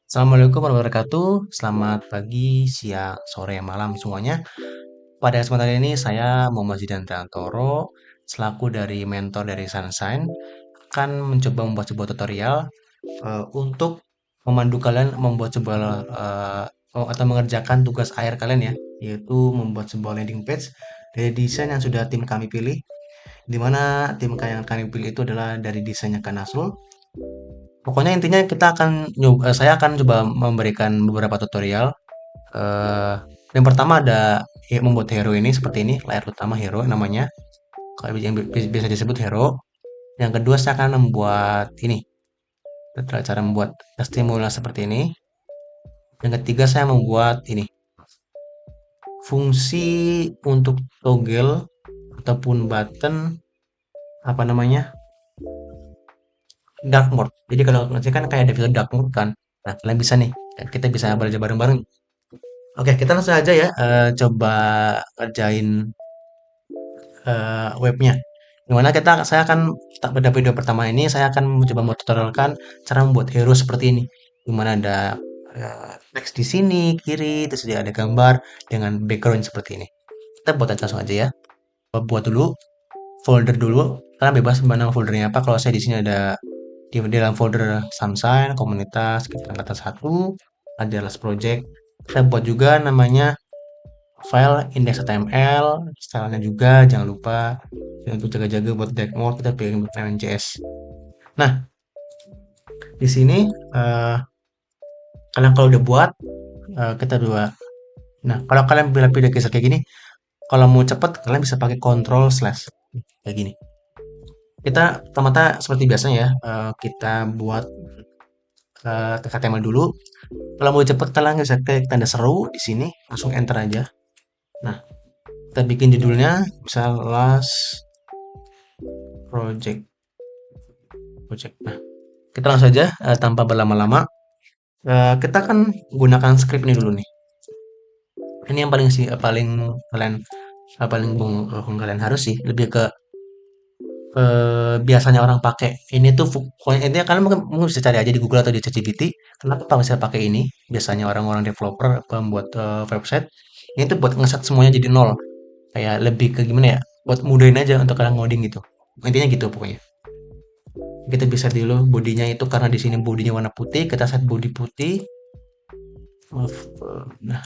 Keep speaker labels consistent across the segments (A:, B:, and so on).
A: Assalamualaikum warahmatullahi wabarakatuh. Selamat pagi, siang, sore, malam semuanya. Pada kesempatan ini saya Muhammad Zidan Toro selaku dari mentor dari Sunshine akan mencoba membuat sebuah tutorial untuk memandu kalian membuat sebuah atau mengerjakan tugas akhir kalian ya, yaitu membuat sebuah landing page dari desain yang sudah tim kami pilih, di mana tim yang kami pilih itu adalah dari desainnya Kak Nasrul. Pokoknya intinya saya akan coba memberikan beberapa tutorial. eh yang pertama ada membuat hero ini seperti ini, layar utama hero namanya, kalau yang bisa disebut hero. Yang kedua saya akan membuat ini, cara membuat stimulus seperti ini. Yang ketiga saya membuat ini, fungsi untuk toggle ataupun button apa namanya, dark mode. Jadi kalau nanti kan kayak ada fitur dark mode kan. Nah, kalian bisa nih, kita bisa belajar bareng-bareng. Oke, kita langsung aja ya, coba kerjain webnya. Dimana saya akan pada video pertama ini saya akan mencoba tutorialkan cara membuat hero seperti ini. Dimana ada teks di sini kiri, terus dia ada gambar dengan background seperti ini. Kita buat aja langsung aja ya. Buat dulu folder dulu. Karena bebas mana foldernya apa. Kalau saya di sini ada di dalam folder Sunshine, komunitas, kita angkatan satu, ada last project. Kita buat juga namanya file index.html, stylenya juga jangan lupa. Dan untuk jaga-jaga buat dark mode kita pilih MNCS. Nah, di sini eh, kalian kalau udah buat kita dua. Nah, kalau kalian pilih geser kayak gini, kalau mau cepet kalian bisa pakai Control Slash kayak gini. Kita pertama-tama seperti biasanya ya, kita buat HTML dulu. Kalau mau cepet kalian bisa klik tanda seru di sini, langsung enter aja. Nah, kita bikin judulnya misal last project project. Nah, kita langsung saja tanpa berlama-lama. Kita kan gunakan script ini dulu nih. Ini yang paling kalian kalian harus sih lebih ke biasanya orang pakai ini tuh pokoknya intinya kalian mungkin bisa cari aja di Google atau di ChatGPT. Kenapa bisa pakai ini? Biasanya orang-orang developer pembuat website ini tuh buat ngeset semuanya jadi nol. Kayak lebih ke gimana ya? Buat mudahin aja untuk kalian ngoding gitu. Intinya gitu pokoknya. Kita bisa dulu bodinya itu karena di sini bodinya warna putih, kita set body putih. Nah,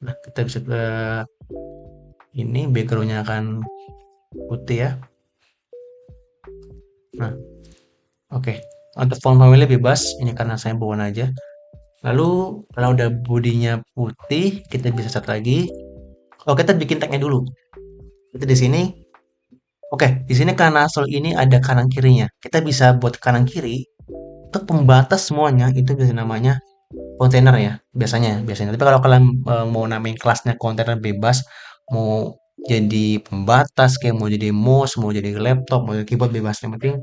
A: nah kita bisa ke ini backgroundnya akan putih ya. Nah, oke. Untuk font family bebas, ini karena saya bawa aja. Lalu kalau udah bodinya putih, kita bisa set lagi. Oh, kita bikin tagnya dulu. Kita di sini. Oke, di sini karena sol ini ada kanan kirinya. Kita bisa buat kanan kiri untuk pembatas semuanya itu bisa namanya kontainer ya, biasanya. Tapi kalau kalian mau namain kelasnya kontainer bebas, mau jadi pembatas kayak mau jadi mouse, mau jadi laptop, mau jadi keyboard bebas. Yang penting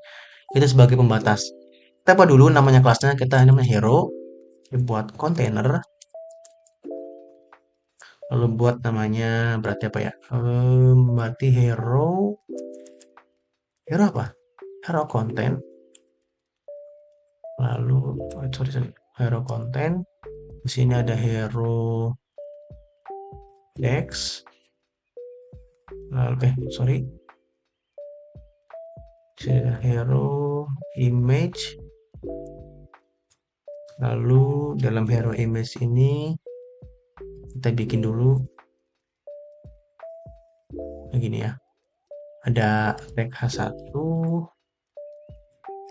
A: itu sebagai pembatas. Kita buat dulu namanya kelasnya, kita namanya hero. Buat kontainer, lalu buat namanya berarti apa ya? Berarti hero apa? Hero content. Lalu sorry, hero content. Di sini ada hero text. Lalu sorry. Di sini ada hero image. Lalu dalam hero image ini kita bikin dulu begini ya. Ada tag H1,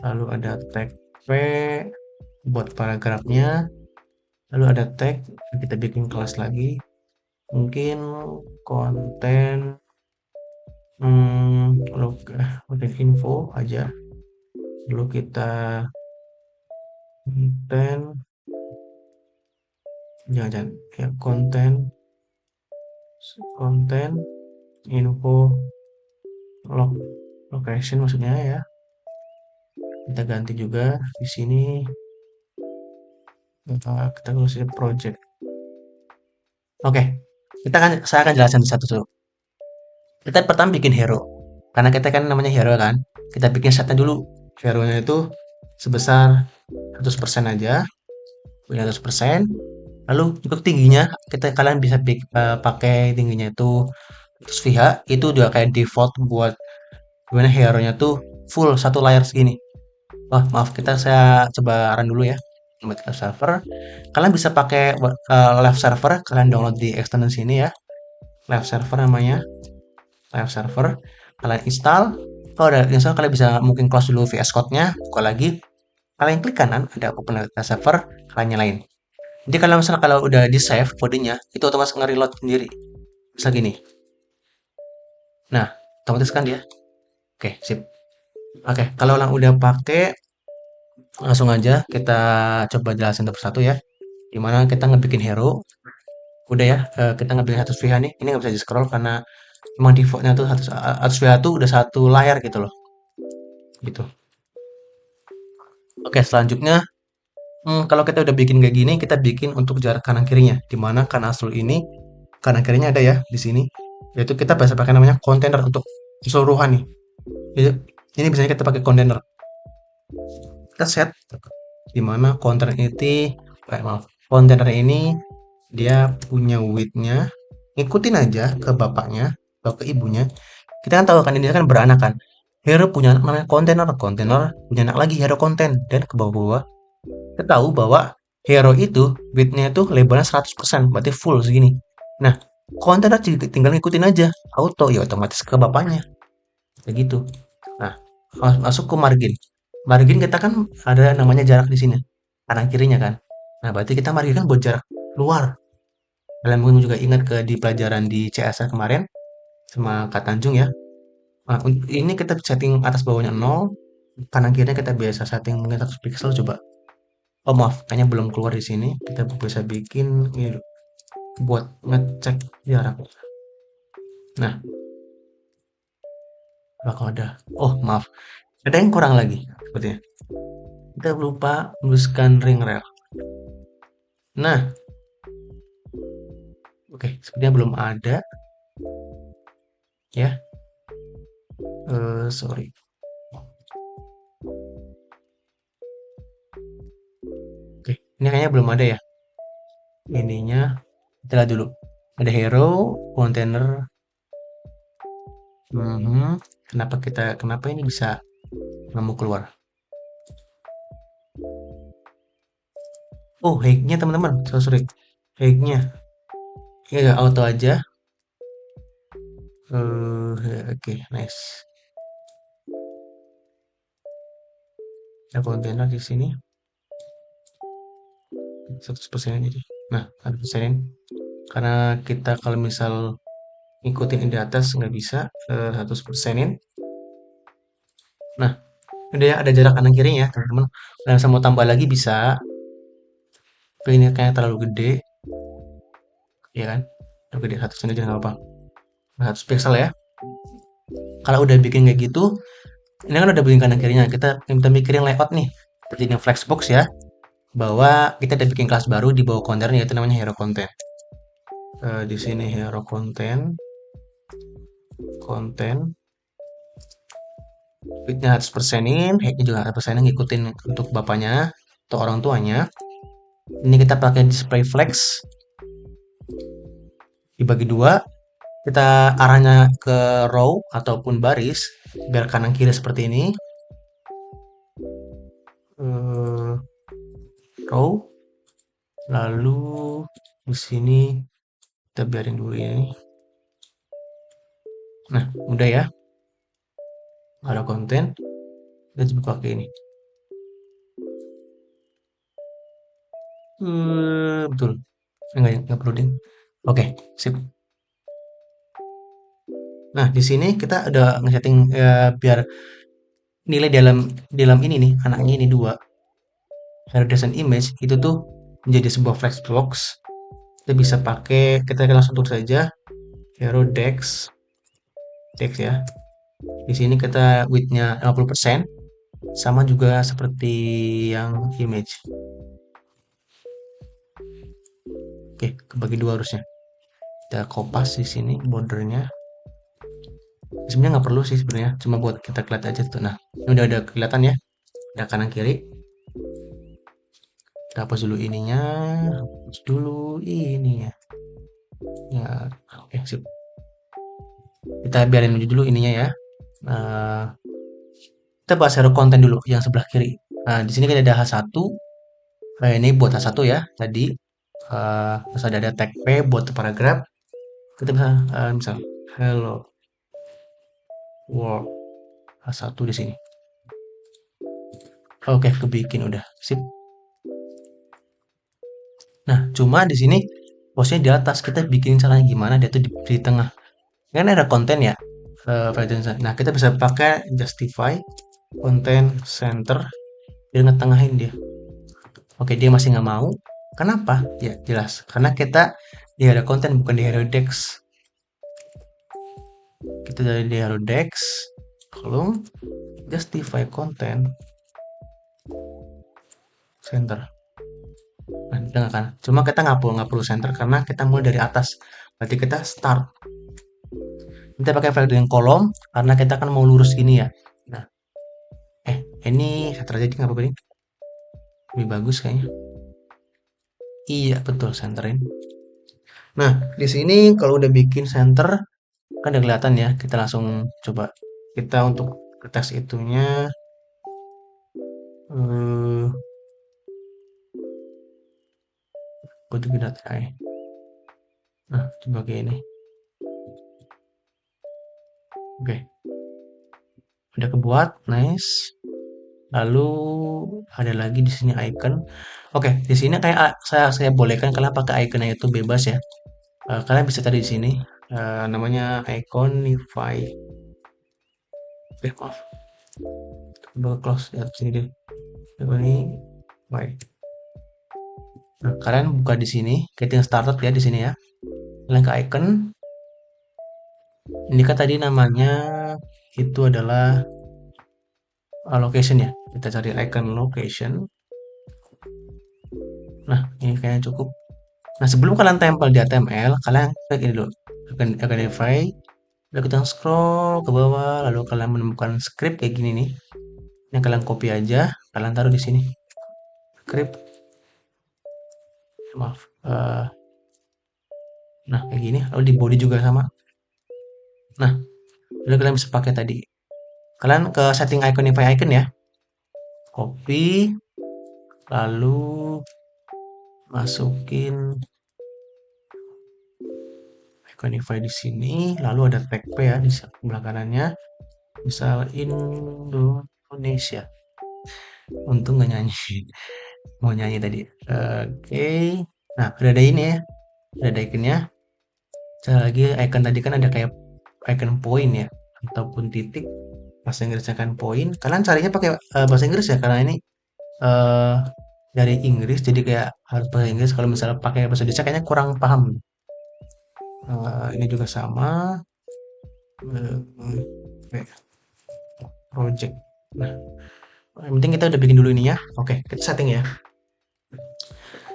A: lalu ada tag P buat paragrafnya, lalu ada tag kita bikin kelas lagi, mungkin konten konten info aja, lalu kita konten jangan ya konten info location maksudnya ya. Kita ganti juga di sini, kita tulis project. Oke, saya akan jelaskan satu-satu. Kita pertama bikin hero, karena kita kan namanya hero kan. Kita bikin setnya dulu. Hero-nya itu sebesar 100% aja, punya 100%. Lalu untuk tingginya, kalian bisa pakai tingginya itu 100 VH, itu udah kayak default buat gimana hero-nya tuh full satu layar segini. Wah, maaf, saya coba run dulu ya. Matikan server. Kalian bisa pakai live server, kalian download di ekstensi ini ya. Live server namanya, live server. Kalian install. Kalau udah install, kalian bisa mungkin close dulu VS Code-nya, buka lagi. Kalian klik kanan, ada open live server, kalian nyalain. Jadi kalau misalnya kalau udah di save kodenya, itu otomatis nge-reload sendiri. Bisa gini. Nah, otomatis kan dia. Oke, sip. Oke, kalau orang udah pakai, langsung aja kita coba jelasin satu persatu ya. Dimana kita ngebikin hero, udah ya, kita ngebikin satu VH nih. Ini nggak bisa di scroll karena emang defaultnya tuh satu VH tuh udah satu layar gitu loh. Gitu. Oke, selanjutnya, kalau kita udah bikin kayak gini, kita bikin untuk jarak kanan kirinya. Dimana kan asal ini kanan kirinya ada ya di sini. Yaitu kita bisa pakai namanya kontainer untuk keseluruhan nih. Jadi, ini biasanya kita pakai kontainer. Kita set dimana kontainer ini, maaf, kontainer ini dia punya width-nya, ngikutin aja ke bapaknya atau ke ibunya. Kita kan tahu kan ini kan beranak kan. Hero punya anak namanya kontainer, kontainer punya anak lagi hero konten, dan ke bawah-bawah kita tahu bahwa hero itu width-nya itu lebarnya 100%, berarti full segini. Nah, kontainer tinggal ngikutin aja auto, ya otomatis ke bapaknya kayak gitu. Nah, masuk ke margin. Margin kita kan ada namanya jarak di sini, kanan kirinya kan. Nah, berarti kita margin kan buat jarak luar. Kalian mungkin juga ingat di pelajaran di CSR kemarin sama Kak Tanjung ya. Nah, ini kita setting atas bawahnya 0, kanan kirinya kita biasa setting mungkin 100 pixel coba. Oh maaf, kayaknya belum keluar di sini. Kita bisa bikin ini buat ngecek jarak. Nah, bakal ada. Oh maaf, ada yang kurang lagi sepertinya. Kita lupa menuliskan ring rail. Nah, oke, sepertinya belum ada ya. Sorry. Oke, ini kayaknya belum ada ya. Ininya kita lihat dulu. Ada hero, container. Kenapa ini bisa nggak mau keluar? Oh, hacknya teman-teman. Sorry. Hacknya. Ya, auto aja. Oke, nice. Ada kontainer di sini. 100% aja. Nah, 100%. Karena kita kalau misal ngikutin di atas nggak bisa 100%-in. Nah, udah ya ada jarak kanan kirinya teman-teman. Dan saya mau tambah lagi bisa. Tapi ini kayaknya terlalu gede, ya kan? Terlalu gede 100 aja nggak apa-apa. 100 pixel ya. Kalau udah bikin kayak gitu, ini kan udah bikin kanan kirinya. Kita mikirin layout nih. Seperti ini Flexbox ya. Bahwa kita udah bikin kelas baru di bawah konten yaitu namanya hero content. Di sini hero content, konten, width-nya 100%-in, height-nya juga 100%-in ngikutin untuk bapaknya atau orang tuanya. Ini kita pakai display flex, dibagi dua, kita arahnya ke row ataupun baris, biar kanan kiri seperti ini. Row, lalu di sini kita biarin dulu ini. Nah, udah ya. Ada konten, kita coba pakai ini. Betul. Nggak perlu ding. Oke, sip. Nah, di sini kita udah nge-setting biar nilai dalam dalam ini nih, anaknya ini dua, hero design image itu tuh menjadi sebuah flexbox. Kita bisa pakai, kita langsung tulis saja hero dex ya. Di sini kita width-nya 50%, sama juga seperti yang image. Oke, kebagi dua harusnya. Kita kopas di sini bordernya. Sebenarnya nggak perlu sih sebenarnya, cuma buat kita kelihatan aja tuh. Nah, ini udah ada kelihatan ya. Ada kanan kiri. Kita hapus dulu ininya, hapus dulu ininya. Ya, oke, sip. Kita biarin dulu ininya ya. Nah, kita bahas hero konten dulu yang sebelah kiri. Nah, di sini kita ada H1. Ini buat H1 ya. Tadi terus ada tag P buat paragraf. Kita bisa misal hello world H1 di sini. Oke, kebikin udah. Sip. Nah, cuma di sini posnya di atas. Kita bikin caranya gimana dia tuh di tengah. Kan ada konten ya. Nah, kita bisa pakai justify content center dia ngetengahin dia. Oke, dia masih nggak mau. Kenapa? Ya, jelas. Karena kita di ada konten bukan di Herodex. Kita dari di Herodex, kolom justify content center. Nah, dengar kan? Cuma kita nggak perlu center karena kita mulai dari atas. Berarti kita start. Kita pakai file dengan kolom karena kita kan mau lurus gini ya. Nah, ini center aja nggak apa-apa nih. Lebih bagus kayaknya. Iya, betul, centerin. Nah, di sini kalau udah bikin center, kan udah kelihatan ya. Kita langsung coba. Kita untuk tes itunya, eh go.ai. Nah, coba kayak ini. Oke, udah kebuat, nice. Lalu ada lagi di sini icon. Oke, di sini kayak saya bolehkan kalian pakai iconnya itu bebas ya. Kalian bisa tadi di sini namanya iconify. Maaf, coba close ya sini deh. Iconify. Nah, kalian buka di sini, getting started ya di sini ya. Kalian ke icon. Ini kan tadi namanya itu adalah location ya. Kita cari icon location. Nah, ini kayaknya cukup. Nah, sebelum kalian tempel di HTML, kalian klik ini dulu. Identify. Lalu kita scroll ke bawah, lalu kalian menemukan script kayak gini nih. Ini kalian copy aja, kalian taruh di sini. Script. Maaf. Nah, kayak gini. Lalu di body juga sama. Nah, lalu kalian bisa pakai tadi. Kalian ke setting iconify icon ya. Copy. Lalu masukin iconify di sini. Lalu ada tag P ya di sebelah kanannya. Misal Indonesia. Untung nggak nyanyi. Mau nyanyi tadi. Oke. Nah, udah ada ini ya. Udah ada iconnya. Cara lagi icon tadi kan ada kayak icon point ya. Ataupun titik. Bahasa Inggrisnya kan point. Kalian carinya pakai bahasa Inggris ya. Karena ini eh dari Inggris. Jadi kayak harus bahasa Inggris. Kalau misalnya pakai bahasa Indonesia kayaknya kurang paham. Ini juga sama. Eh, project. Nah, yang penting kita udah bikin dulu ini ya. Oke, kita setting ya.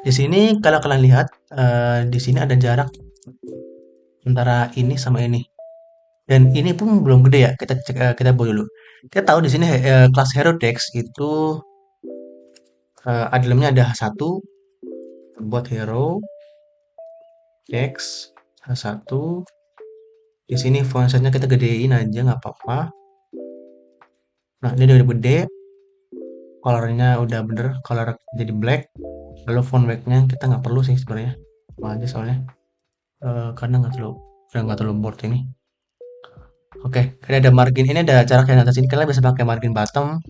A: Di sini kalau kalian lihat, di sini ada jarak antara ini sama ini. Dan ini pun belum gede ya. Kita cek, kita buat dulu. Kita tahu di sini kelas hero text itu dalamnya ada satu buat hero text H1. Di sini font size-nya kita gedein aja nggak apa-apa. Nah, ini udah gede, colornya udah bener, color jadi black. Lalu font weight-nya kita nggak perlu sih sebenarnya, sama aja soalnya. Karena nggak terlalu bold ini. Oke, ini ada margin, ini ada jarak yang atas ini. Kalian bisa pakai margin bottom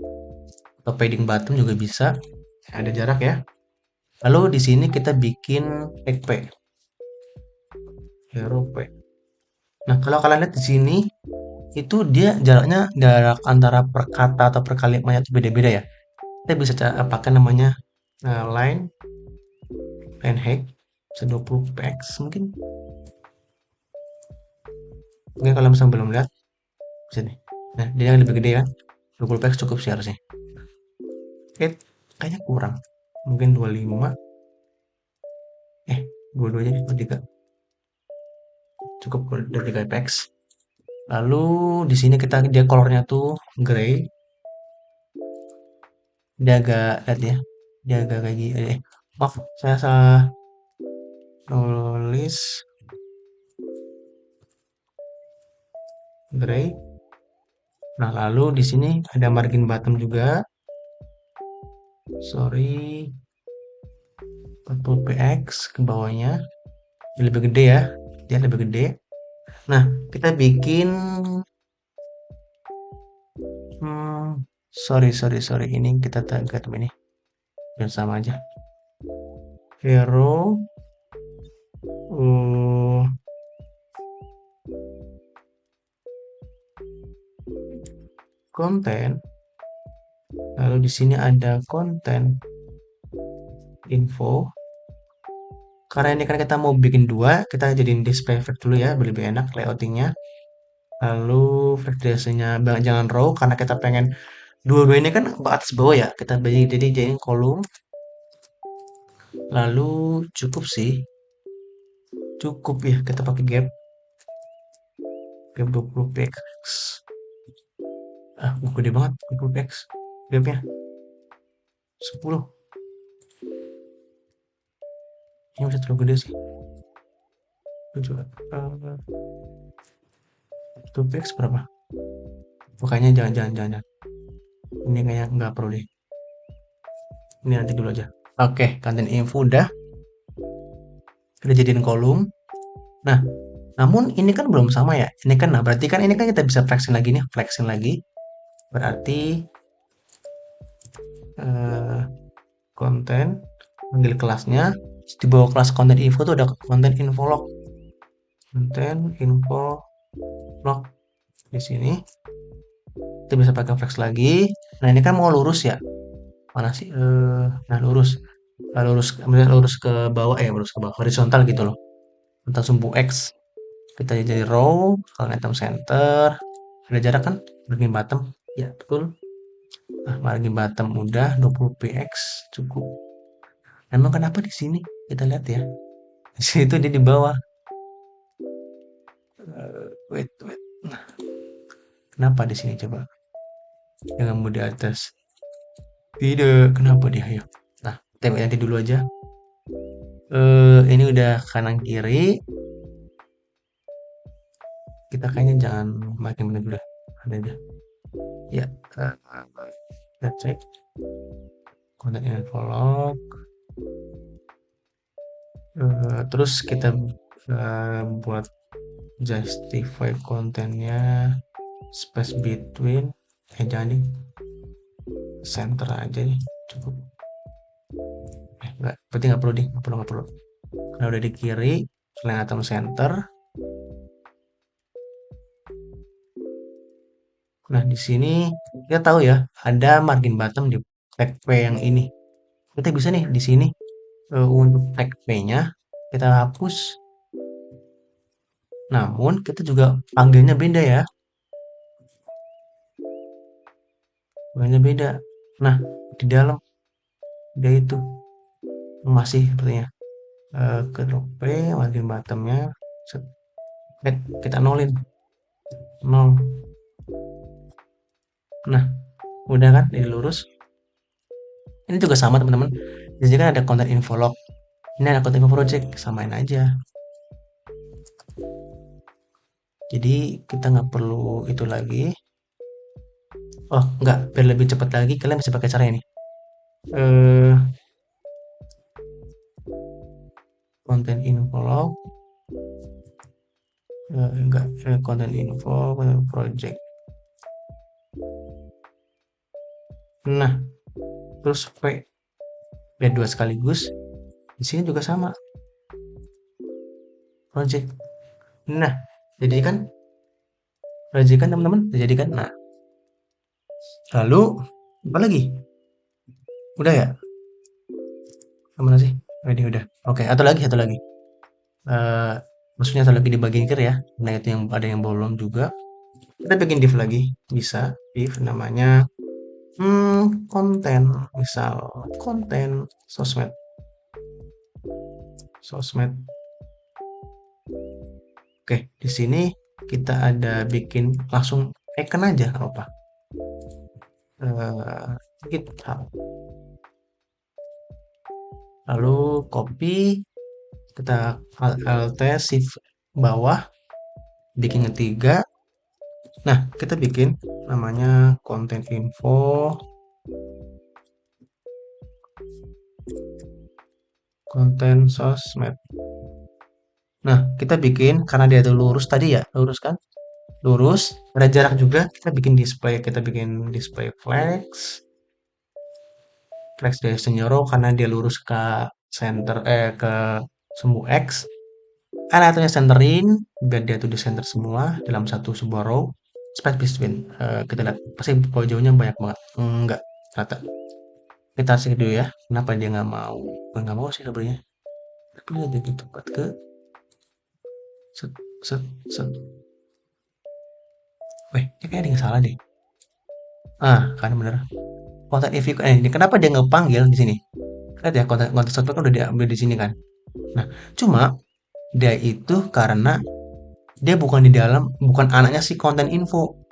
A: atau padding bottom juga bisa. Ada jarak ya. Lalu di sini kita bikin tag P, hero P. Nah, kalau kalian lihat di sini itu dia jarak antara per kata atau per kalimatnya itu beda-beda ya. Kita bisa pakai namanya line height 20 px mungkin. Mungkin kalau misalnya belum lihat bisa nih. Nah, dia yang lebih gede kan. 20 px cukup sih harusnya. Oke, kayaknya kurang. Mungkin 25. 22 aja 23. Cukup 23 px. Lalu di sini dia colornya tuh gray. Dia agak, lihat ya, dia agak kayak gini. Maaf, saya salah nulis. Gray. Nah, lalu di sini ada margin bottom juga. Sorry, 40 px ke bawahnya. Dia lebih gede ya. Dia lebih gede. Nah, kita bikin hmm, sorry. Ini kita target ini. Biar sama aja. Hero uh, konten. Lalu di sini ada konten info. Karena ini kan kita mau bikin dua, kita jadiin display fact dulu ya, lebih enak layoutingnya. Lalu factorisasinya jangan row karena kita pengen dua-dua ini kan atas bawah ya. Kita jadi jadiin kolom. Lalu cukup sih, cukup ya kita pakai gap 20 px. Gede banget 20 px gapnya 10. Ini bisa terlalu gede sih. Coba 2 px berapa? Pokoknya jangan. Ini kayaknya nggak perlu deh. Ini nanti dulu aja. Oke, konten info udah. Kita jadiin kolom. Nah, namun ini kan belum sama ya. Ini kan, nah berarti kan ini kan kita bisa flexing lagi nih, flexing lagi. Berarti eh, konten, panggil kelasnya. Di bawah kelas konten info tuh ada konten info log. Konten info log di sini. Kita bisa pakai flex lagi. Nah ini kan mau lurus ya. Mana sih? Nah lurus. Lurus ke bawah ya, lurus ke bawah horizontal gitu loh. Tentang sumbu X. Kita jadi row, kalau item center. Ada jarak kan? Margin bottom. Ya, betul. Nah, margin bottom udah 20 px cukup. Emang kenapa di sini? Kita lihat ya. Di sini tuh dia di bawah. Wait. Nah, kenapa di sini coba? Jangan mau di atas. Tidak, kenapa dia? Ayo. Nah, tembak nanti dulu aja. Ini udah kanan kiri. Kita kayaknya jangan makin bener dulu. Ada aja. Ya, kita cek konten envelope. Terus kita buat justify kontennya space between jangan nih center aja nih cukup enggak berarti nggak perlu nggak perlu karena udah di kiri selain atom center. Nah di sini kita tahu ya ada margin bottom di tag P yang ini. Kita bisa nih di sini untuk tag P nya kita hapus, namun kita juga panggilnya beda ya, panggilnya beda. Nah di dalam dia itu masih sepertinya ke drop P margin bottomnya kita nolin nol. Nah udah kan jadi lurus. Ini juga sama teman-teman. Di sini kan ada konten info log. Ini ada konten info project, samain aja. Jadi kita nggak perlu itu lagi. Oh nggak, biar lebih cepat lagi kalian bisa pakai cara ini. Eh, konten info log. Enggak, konten info, konten project. Nah, terus P biar dua sekaligus. Di sini juga sama, project. Nah, jadi kan project kan teman-teman, jadi kan. Nah, lalu apa lagi? Udah ya? Mana sih? Oh, ini udah. Oke, satu lagi. Eh, maksudnya satu lagi di bagian kiri ya. Nah, itu yang ada yang bolong juga. Kita bikin div lagi, bisa. Div namanya konten, misal konten sosmed. Sosmed. Oke, di sini kita ada bikin langsung icon aja nggak apa. GitHub. Lalu copy, kita Alt shift bawah, bikin ketiga. Nah, kita bikin namanya konten info, konten sosmed. Nah, kita bikin karena dia itu lurus tadi ya, lurus kan? Lurus, ada jarak juga, kita bikin display flex, flex dari senyoro karena dia lurus ke center ke sumbu X. Atunya centerin biar dia tuh di center semua dalam satu sebuah row. Space between. Kita lihat pasti kalau jauhnya banyak banget. Enggak, rata. Kita cek dulu ya. Kenapa dia nggak mau? Bukan nggak mau sih sebenarnya. Tapi dia jadi tempat ke set set set. Weh, ini kayak ada yang salah deh. Kan bener. Konten if ini kenapa dia ngepanggil di sini? Lihat ya konten konten software kan udah diambil di sini kan. Nah, cuma dia itu karena dia bukan di dalam, bukan anaknya si konten info.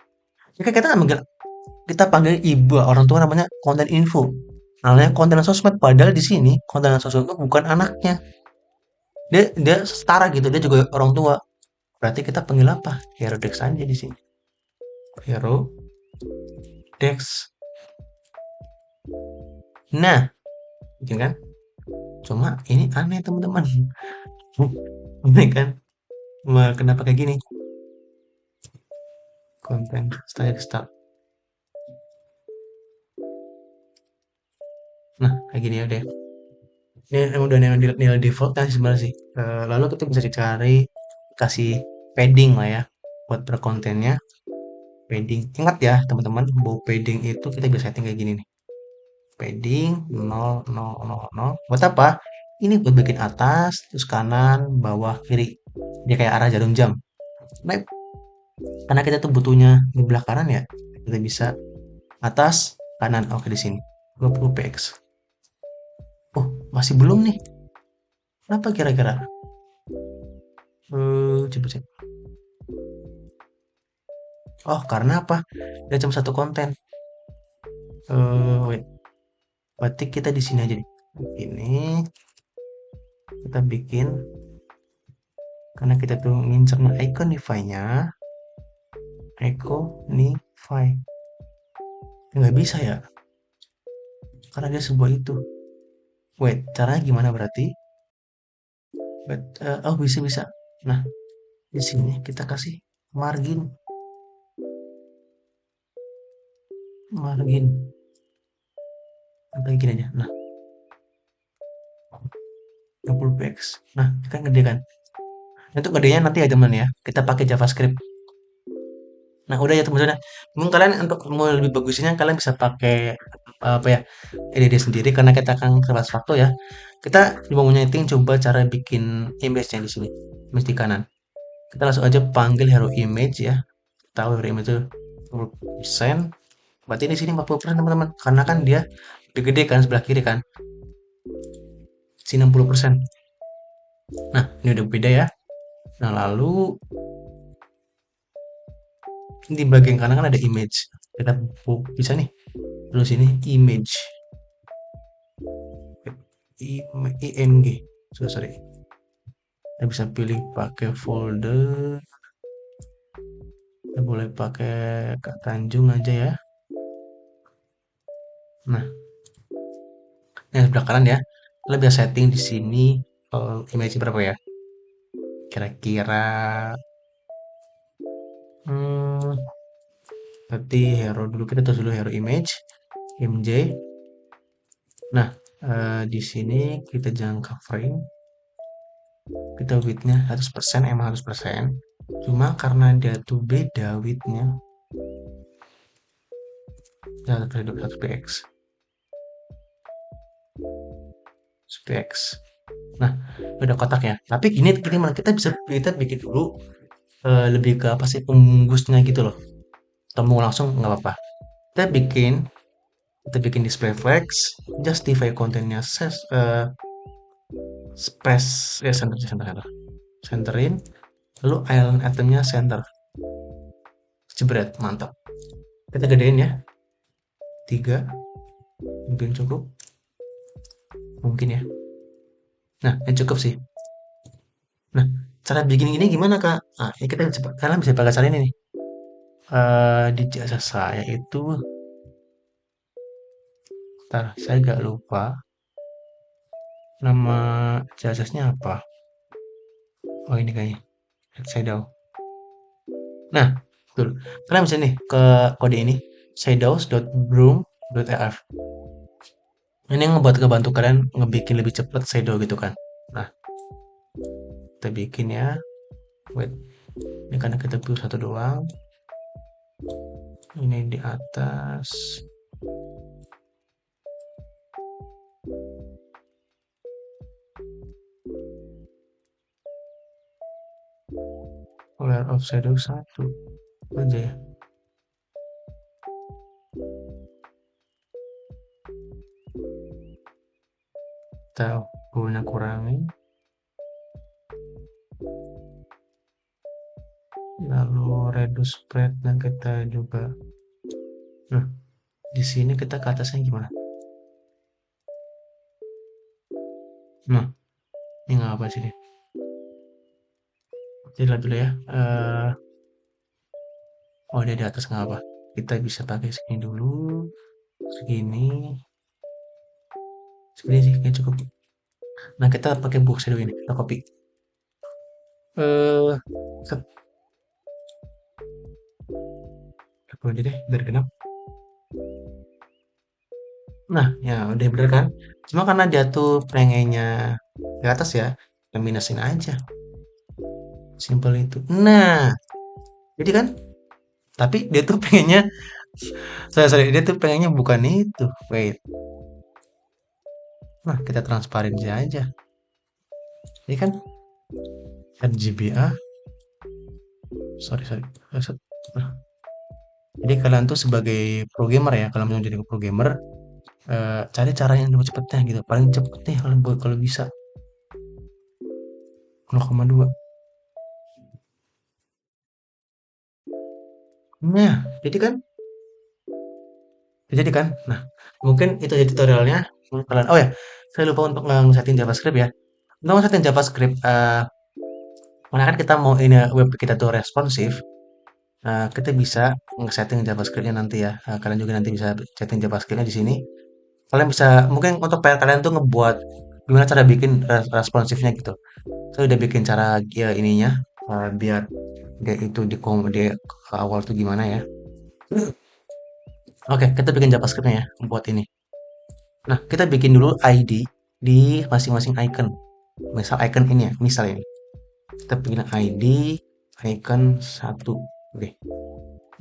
A: Jadi kita ambil kita panggil ibu orang tua namanya konten info. Namanya konten sosmed padahal di sini konten sosmed itu bukan anaknya. Dia setara gitu, dia juga orang tua. Berarti kita panggil apa? Hero Dex aja di sini. Hero Dex. Nah, gitu kan? Cuma ini aneh teman-teman. Aneh kan? Kenapa kayak gini? Konten start. Nah, kayak gini ya deh. Ini emang udah nilai default kan sebenarnya sih. Lalu kita bisa dicari kasih padding lah ya buat berkontennya. Padding. Ingat ya teman-teman, bahwa padding itu kita bisa setting kayak gini nih. Padding 0, 0, 0, 0. Buat apa? Ini buat bikin atas, terus kanan, bawah, kiri. Dia kayak arah jarum jam. Nah, karena kita tuh butuhnya di belah kanan ya, kita bisa atas, kanan. Oke di sini. 20 px. Oh, masih belum nih. Kenapa kira-kira? Coba cek. Oh, karena apa? Dia cuma satu konten. Wait. Berarti kita di sini aja nih. Ini kita bikin karena kita tuh ngincernya Iconify-nya. Iconify. Nggak bisa ya? Karena dia sebuah itu. Wait, caranya gimana berarti? Oh, bisa. Nah, di sini kita kasih margin. Margin. Kayak gini aja. Nah, 20 px. Nah, kan gede kan? Untuk gedenya nanti ya teman ya. Kita pakai JavaScript. Nah, udah ya teman-teman. Mungkin kalian untuk mau lebih bagusnya kalian bisa pakai apa ya? Ide sendiri karena kita akan terbatas waktu ya. Kita coba mau nyeting coba cara bikin image-nya di sini. Image di kanan. Kita langsung aja panggil hero image ya. Tahu hero image itu 10%. Berarti di sini 40% teman-teman. Karena kan dia lebih gede kan sebelah kiri kan. Sini 60%. Nah, ini udah beda ya. Nah, lalu di bagian kanan kan ada image. Kita bisa nih. Terus ini image. IMG. Sorry. Kita bisa pilih pakai folder. Kita boleh pakai Kak Tanjung aja ya. Nah, ini sebelah kanan ya. Kita bisa setting di sini image berapa ya? Kira-kira hmm, berarti hero dulu kita tulis dulu hero image MJ. Nah, di sini kita jangka frame. Kita widthnya 100%, emang 100%. Cuma karena dia tuh beda widthnya. Ya, 1 px. 1 px. Nah, udah kotak ya. Tapi gini malah kita bikin dulu lebih ke apa sih pembungkusnya gitu loh. Atau mau langsung nggak apa-apa. Kita bikin display flex, justify kontennya space ya centerin, lalu island itemnya center. Jebret, mantap. Kita gedein ya. 3. Mungkin cukup, mungkin ya. Nah, yang cukup sih. Nah, cara bikin ini gimana Kak? Nah, ini kita bisa, kalian bisa pakai cara ini nih. Di jasa saya itu, ntar saya gak lupa nama jasanya apa. Oh ini kayaknya, shadow. Nah, betul. Kalian bisa nih ke kode ini, shadows.broom.rf. Ini ngebuat ngebantu kalian ngebikin lebih cepet shadow gitu kan. Nah, kita bikin ya. Wait, ini karena kita butuh satu doang. Ini di atas. Layer of shadow satu aja ya. Kita bolanya kurangin. Lalu reduce spread dan kita juga. Nah, di sini kita ke atasnya gimana? Nah, ini nggak apa sih? Jadi lihat dulu ya. Oh dia di atas nggak apa? Kita bisa pakai segini dulu, segini, segini sih kayak cukup. Nah kita pakai box shadow ini, kita copy. Eh, set, aku aja deh biar genap. Nah ya udah bener kan? Cuma karena dia tuh pengennya di atas ya, kita minusin aja. Simple itu. Nah, jadi kan? Tapi dia tuh pengennya, sorry, dia tuh pengennya bukan itu. Wait, nah kita transparansi aja. Ini kan RGBA, sorry. Nah, jadi kalian tuh sebagai programmer ya, kalau mau jadi programmer, cari cara yang lebih cepetnya gitu. Paling cepet nih kalau bisa 0,2. Nah, jadi kan, jadi kan. Nah, mungkin itu aja tutorialnya. Kalian, oh ya, saya lupa untuk nge-setting JavaScript ya. Untuk nge-setting JavaScript, karena kan kita mau ini web kita tuh responsif, kita bisa nge-setting JavaScript-nya nanti ya. Kalian juga nanti bisa setting JavaScript-nya di sini. Kalian bisa mungkin untuk PR kalian tuh ngebuat gimana cara bikin responsifnya gitu. Saya udah bikin cara ya ininya biar dia itu di ke awal tuh gimana ya. Oke, kita bikin JavaScript-nya ya buat ini. Nah, kita bikin dulu ID di masing-masing icon. Misal icon ini ya, misal ini. Kita bikin ID icon satu. Oke.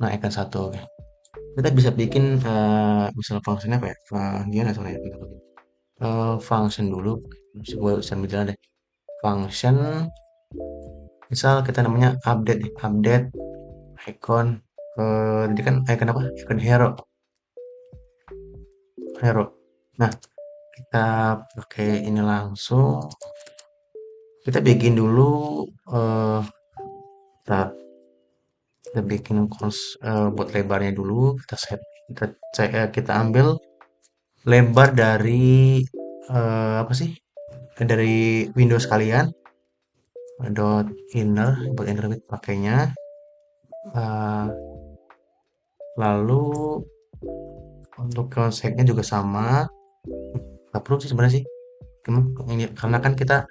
A: Nah, icon satu. Oke. Kita bisa bikin misal function apa ya? Dia nggak salah ya. Function dulu. Gue sambil jalan deh. Function misal kita namanya update nih, update icon tadi kan icon apa? Icon hero. Nah, kita pakai ini langsung. Kita bikin dulu eh bentar. Kita bikin buat lebarnya dulu. Kita set kita ambil lebar dari apa sih? Dari Windows kalian. Dot inner buat inner width pakainya. eh, Lalu untuk konsepnya juga sama. Gak perlu sih sebenarnya sih. Ini karena kan kita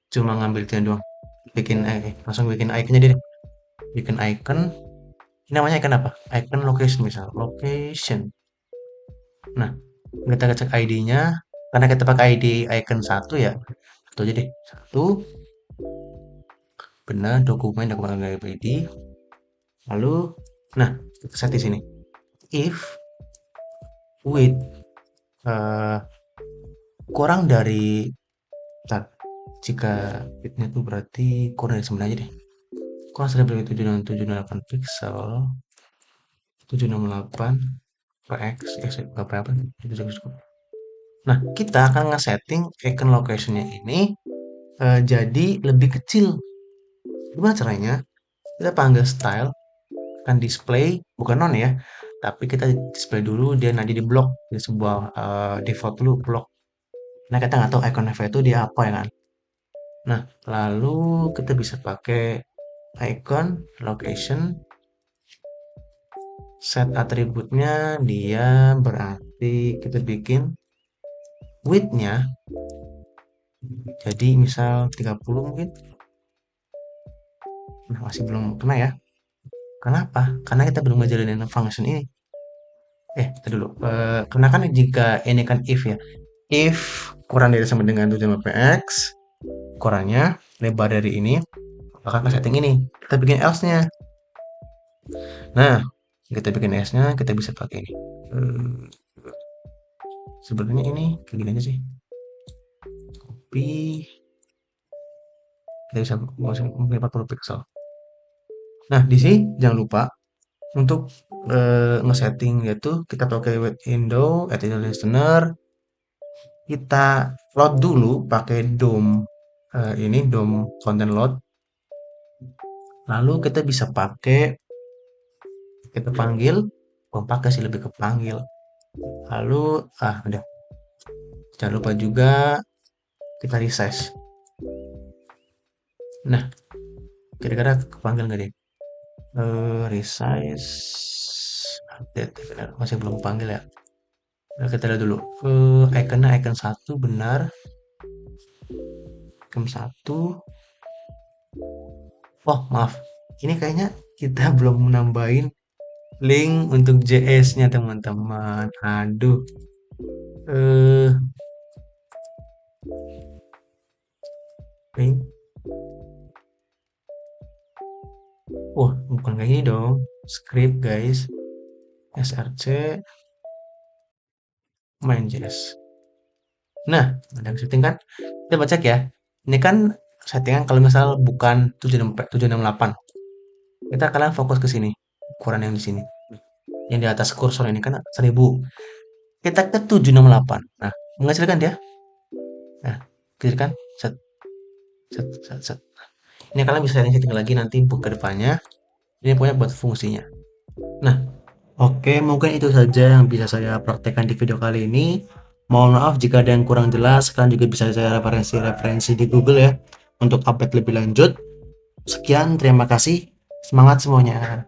A: cuma ngambil dia doang. Bikin langsung bikin iconnya deh. Bikin icon. Ini namanya icon apa? Icon location misal. Location. Nah, kita cek ID-nya. Karena kita pakai ID icon satu ya. Satu aja deh. Satu. Benar dokumen ID. Lalu, nah kita set di sini. If with eh, kurang dari bentar, jika width-nya itu berarti kurang dari 9 aja deh. Kurang dari 768 pixel, 768 per x, berapa itu cukup. Nah, kita akan nge-setting icon location-nya ini jadi lebih kecil. Gimana caranya? Kita panggil style, akan display, bukan non ya, tapi kita display dulu dia nanti di blok di sebuah default dulu blok. Nah kita nggak tahu icon FA itu dia apa ya kan. Nah lalu kita bisa pakai icon location set atributnya dia berarti kita bikin width-nya jadi misal 30 mungkin. Nah masih belum kena ya. Kenapa? Karena kita belum ngejalanin function ini. Tadi dulu. Karena kan jika ini kan if ya. If kurang dari sama dengan 7px, ukurannya lebar dari ini, maka kita setting ini. Kita bikin else-nya. Nah, kita bikin else-nya, kita bisa pakai ini. Sebenarnya ini kayak gini aja sih. Copy. Kita bisa masukin 40 pixel. Nah, di sini jangan lupa untuk ngesetting yaitu kita pakai web window, add listener, kita load dulu pakai DOM ini DOM content load, lalu kita bisa pakai kita panggil pakai sih lebih ke panggil, lalu udah jangan lupa juga kita resize. Nah kira-kira kepanggil nggak deh? Resize update masih belum panggil ya. Nah, kita lihat dulu iconnya icon 1 benar, icon 1. Oh maaf, ini kayaknya kita belum menambahin link untuk JS-nya teman-teman. Aduh. Eh link. Wah, bukan kayak gini dong. Script guys. src main.js. Nah, ada yang setting kan? Kita baca cek ya. Ini kan settingan kalau misal bukan 768. Kita kalian fokus ke sini. Ukuran yang di sini. Yang di atas kursor ini kan 1000. Kita ke 768. Nah, menghasilkan dia. Nah, klik kan? Set, set, set, set. Ini kalian bisa setting lagi nanti ke depannya. Ini punya buat fungsinya. Nah, oke, mungkin itu saja yang bisa saya praktekkan di video kali ini. Mohon maaf jika ada yang kurang jelas. Kalian juga bisa saya referensi di Google ya untuk update lebih lanjut. Sekian, terima kasih. Semangat semuanya.